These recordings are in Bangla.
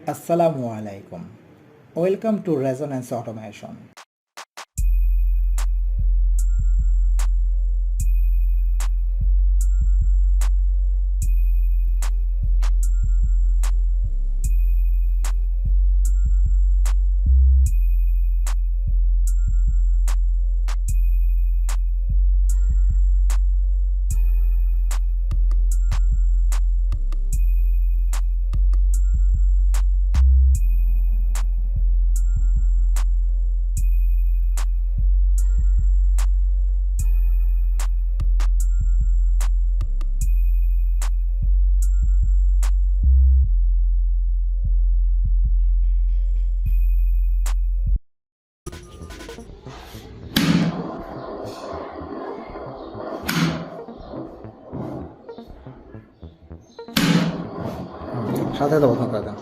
Assalamu alaikum. Welcome to Resonance Automation. সাথে তো বন্ধ করে দেন।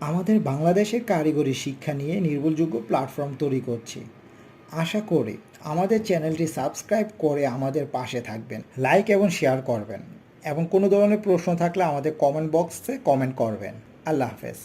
আমাদের বাংলাদেশের কারিগরি শিক্ষা নিয়ে নির্ভরযোগ্য প্ল্যাটফর্ম তৈরি করছি। আশা করি আমাদের চ্যানেলটি সাবস্ক্রাইব করে আমাদের পাশে থাকবেন, লাইক এবং শেয়ার করবেন এবং কোনো ধরনের প্রশ্ন থাকলে আমাদের কমেন্ট বক্সে কমেন্ট করবেন। আল্লাহ হাফেজ।